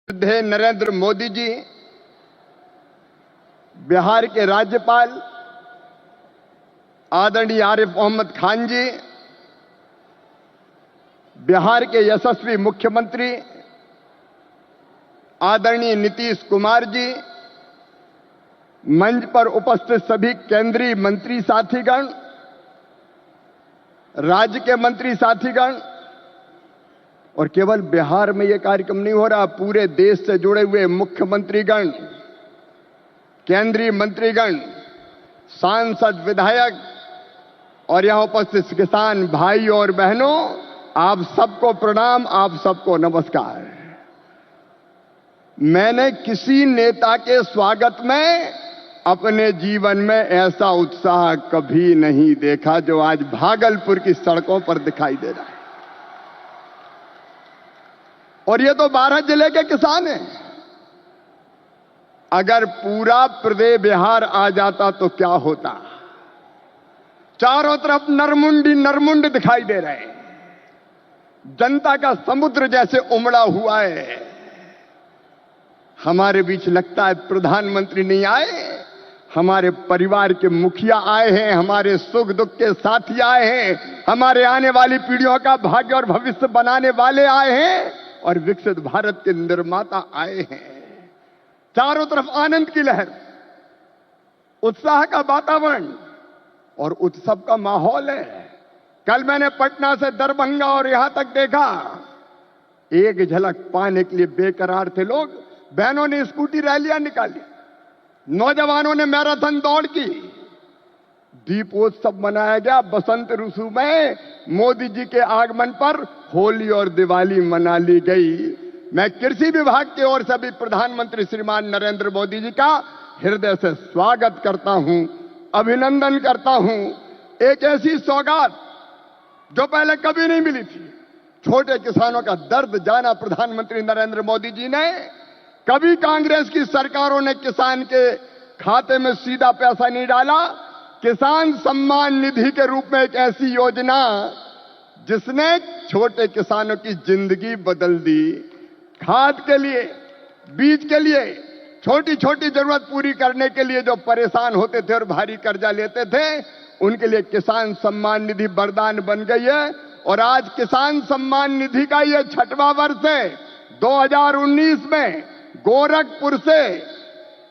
है नरेंद्र मोदी जी, बिहार के राज्यपाल आदरणीय आरिफ मोहम्मद खान जी, बिहार के यशस्वी मुख्यमंत्री आदरणीय नीतीश कुमार जी, मंच पर उपस्थित सभी केंद्रीय मंत्री साथीगण, राज्य के मंत्री साथीगण, और केवल बिहार में यह कार्यक्रम नहीं हो रहा, पूरे देश से जुड़े हुए मुख्यमंत्रीगण, केंद्रीय मंत्रीगण, सांसद, विधायक और यहां उपस्थित किसान भाई और बहनों, आप सबको प्रणाम, आप सबको नमस्कार। मैंने किसी नेता के स्वागत में अपने जीवन में ऐसा उत्साह कभी नहीं देखा जो आज भागलपुर की सड़कों पर दिखाई दे रहा है। और ये तो 12 जिले के किसान हैं। अगर पूरा प्रदेश बिहार आ जाता तो क्या होता। चारों तरफ नरमुंड दिखाई दे रहे हैं, जनता का समुद्र जैसे उमड़ा हुआ है। हमारे बीच लगता है प्रधानमंत्री नहीं आए, हमारे परिवार के मुखिया आए हैं, हमारे सुख दुख के साथी आए हैं, हमारे आने वाली पीढ़ियों का भाग्य और भविष्य बनाने वाले आए हैं और विकसित भारत के निर्माता आए हैं। चारों तरफ आनंद की लहर, उत्साह का वातावरण और उत्सव का माहौल है। कल मैंने पटना से दरभंगा और यहां तक देखा, एक झलक पाने के लिए बेकरार थे लोग। बहनों ने स्कूटी रैलियां निकाली, नौजवानों ने मैराथन दौड़ की, दीपोत्सव मनाया गया। बसंत ऋतु में मोदी जी के आगमन पर होली और दिवाली मना ली गई। मैं कृषि विभाग की ओर से भी प्रधानमंत्री श्रीमान नरेंद्र मोदी जी का हृदय से स्वागत करता हूं, अभिनंदन करता हूं। एक ऐसी सौगात जो पहले कभी नहीं मिली थी। छोटे किसानों का दर्द जाना प्रधानमंत्री नरेंद्र मोदी जी ने। कभी कांग्रेस की सरकारों ने किसान के खाते में सीधा पैसा नहीं डाला। किसान सम्मान निधि के रूप में एक ऐसी योजना जिसने छोटे किसानों की जिंदगी बदल दी। खाद के लिए, बीज के लिए, छोटी छोटी जरूरत पूरी करने के लिए जो परेशान होते थे और भारी कर्जा लेते थे, उनके लिए किसान सम्मान निधि वरदान बन गई है। और आज किसान सम्मान निधि का यह 6वां वर्ष है। 2019 में गोरखपुर से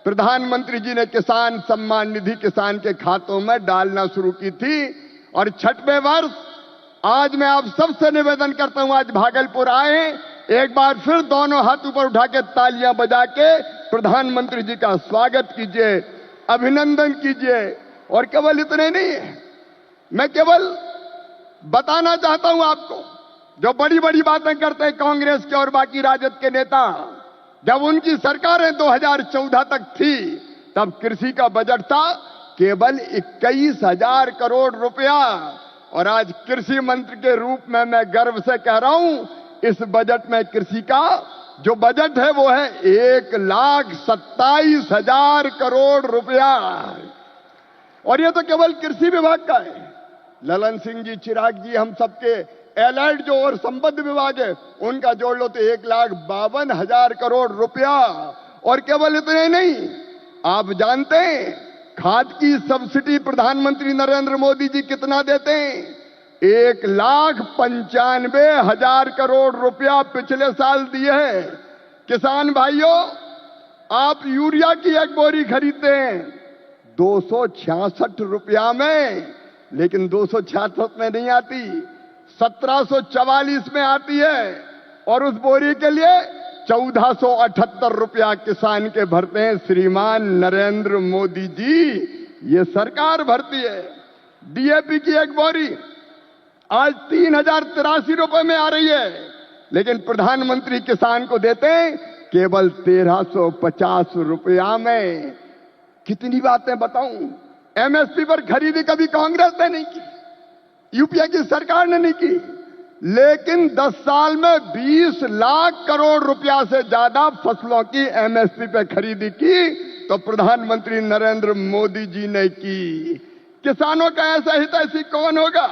प्रधानमंत्री जी ने किसान सम्मान निधि किसान के खातों में डालना शुरू की थी और 6वें वर्ष आज मैं आप सबसे निवेदन करता हूं, आज भागलपुर आए, एक बार फिर दोनों हाथ ऊपर उठा के तालियां बजा के प्रधानमंत्री जी का स्वागत कीजिए, अभिनंदन कीजिए। और केवल इतने नहीं है, मैं केवल बताना चाहता हूं आपको, जो बड़ी बड़ी बातें करते हैं कांग्रेस के और बाकी राजद के नेता, जब उनकी सरकारें 2014 तक थी तब कृषि का बजट था केवल 21,000 करोड़ रुपया। और आज कृषि मंत्री के रूप में मैं गर्व से कह रहा हूं, इस बजट में कृषि का जो बजट है वो है 1,27,000 करोड़ रुपया। और ये तो केवल कृषि विभाग का है। ललन सिंह जी, चिराग जी, हम सबके एलाइड जो और संबद्ध विभाग है उनका जोड़ लो तो 1,52,000 करोड़ रुपया। और केवल इतने नहीं, आप जानते हैं खाद की सब्सिडी प्रधानमंत्री नरेंद्र मोदी जी कितना देते हैं? 1,95,000 करोड़ रुपया पिछले साल दिए हैं। किसान भाइयों, आप यूरिया की एक बोरी खरीदते हैं 266 रुपया में, लेकिन 266 में नहीं आती, 1744 में आती है। और उस बोरी के लिए 1478 रुपया किसान के भरते हैं श्रीमान नरेंद्र मोदी जी, ये सरकार भरती है। डीएपी की एक बोरी आज 3,083 रुपए में आ रही है, लेकिन प्रधानमंत्री किसान को देते हैं केवल 1,350 रुपया में। कितनी बातें बताऊं। एमएसपी पर खरीदी कभी कांग्रेस ने नहीं की, यूपीए की सरकार ने नहीं की, लेकिन 10 साल में 20 लाख करोड़ रुपया से ज्यादा फसलों की एमएसपी पे खरीदी की तो प्रधानमंत्री नरेंद्र मोदी जी ने की। किसानों का ऐसा हितैषी कौन होगा?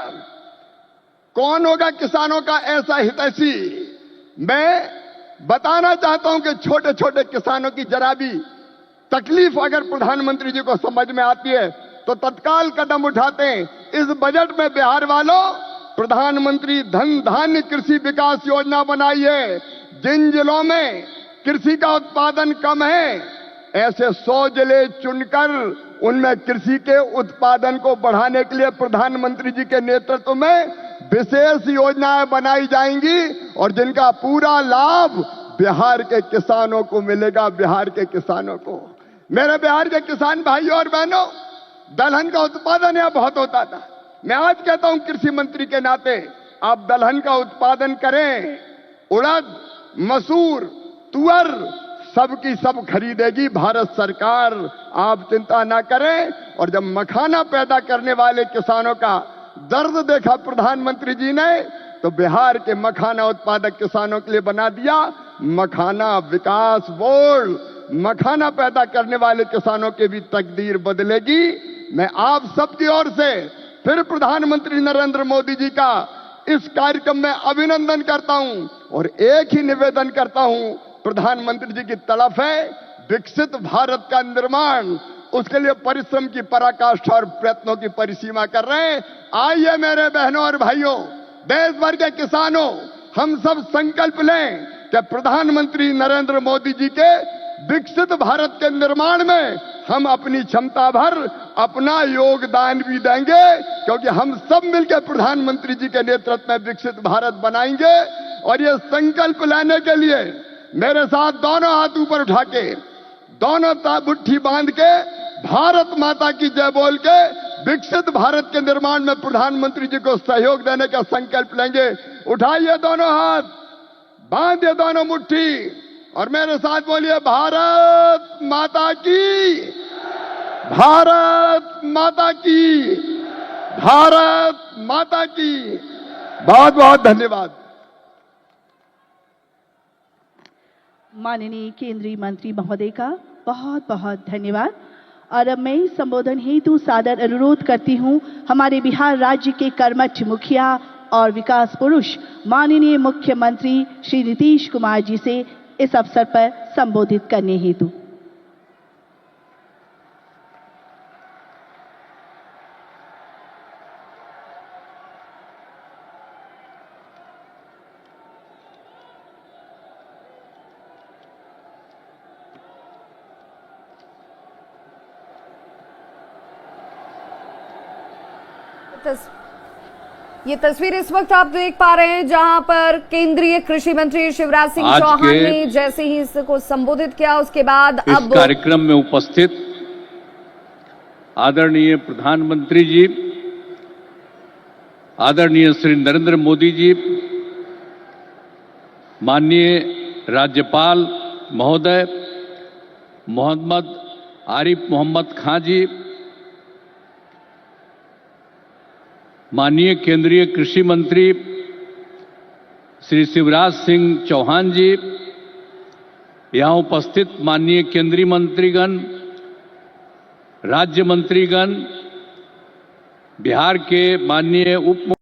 कौन होगा किसानों का ऐसा हितैषी? मैं बताना चाहता हूं कि छोटे छोटे किसानों की जरा भी तकलीफ अगर प्रधानमंत्री जी को समझ में आती है तो तत्काल कदम उठाते हैं। इस बजट में बिहार वालों प्रधानमंत्री धन धान्य कृषि विकास योजना बनाई है। जिन जिलों में कृषि का उत्पादन कम है, ऐसे 100 जिले चुनकर उनमें कृषि के उत्पादन को बढ़ाने के लिए प्रधानमंत्री जी के नेतृत्व में विशेष योजनाएं बनाई जाएंगी और जिनका पूरा लाभ बिहार के किसानों को मिलेगा। बिहार के किसानों को, मेरे बिहार के किसान भाइयों और बहनों, दलहन का उत्पादन यहां बहुत होता था। मैं आज कहता हूं कृषि मंत्री के नाते, आप दलहन का उत्पादन करें। उड़द, मसूर, तुअर सबकी सब खरीदेगी भारत सरकार, आप चिंता ना करें। और जब मखाना पैदा करने वाले किसानों का दर्द देखा प्रधानमंत्री जी ने, तो बिहार के मखाना उत्पादक किसानों के लिए बना दिया मखाना विकास बोर्ड। मखाना पैदा करने वाले किसानों की भी तकदीर बदलेगी। मैं आप सबकी ओर से फिर प्रधानमंत्री नरेंद्र मोदी जी का इस कार्यक्रम में अभिनंदन करता हूं और एक ही निवेदन करता हूं, प्रधानमंत्री जी की तड़प है विकसित भारत का निर्माण, उसके लिए परिश्रम की पराकाष्ठा और प्रयत्नों की परिसीमा कर रहे हैं। आइए मेरे बहनों और भाइयों, देश भर के किसानों, हम सब संकल्प लें कि प्रधानमंत्री नरेंद्र मोदी जी के विकसित भारत के निर्माण में हम अपनी क्षमता भर अपना योगदान भी देंगे, क्योंकि हम सब मिलकर प्रधानमंत्री जी के नेतृत्व में विकसित भारत बनाएंगे। और ये संकल्प लेने के लिए मेरे साथ दोनों हाथ ऊपर उठा के, दोनों मुट्ठी बांध के, भारत माता की जय बोल के विकसित भारत के निर्माण में प्रधानमंत्री जी को सहयोग देने का संकल्प लेंगे। उठाइए दोनों हाथ, बांधिए दोनों मुट्ठी और मेरे साथ बोलिए भारत माता की, भारत माता की, भारत माता की। बहुत बहुत धन्यवाद। माननीय केंद्रीय मंत्री महोदय का बहुत बहुत धन्यवाद। और अब मैं संबोधन हेतु सादर अनुरोध करती हूं हमारे बिहार राज्य के कर्मठ मुखिया और विकास पुरुष माननीय मुख्यमंत्री श्री नीतीश कुमार जी से इस अवसर पर संबोधित करने हेतु। ये तस्वीर इस वक्त आप देख पा रहे हैं जहां पर केंद्रीय कृषि मंत्री शिवराज सिंह चौहान ने जैसे ही इसको संबोधित किया, उसके बाद इस अब कार्यक्रम में उपस्थित आदरणीय प्रधानमंत्री जी, आदरणीय श्री नरेंद्र मोदी जी, माननीय राज्यपाल महोदय मोहम्मद आरिफ मोहम्मद खां जी, माननीय केंद्रीय कृषि मंत्री श्री शिवराज सिंह चौहान जी, यहां उपस्थित माननीय केंद्रीय मंत्रीगण, राज्य मंत्रीगण, बिहार के माननीय उप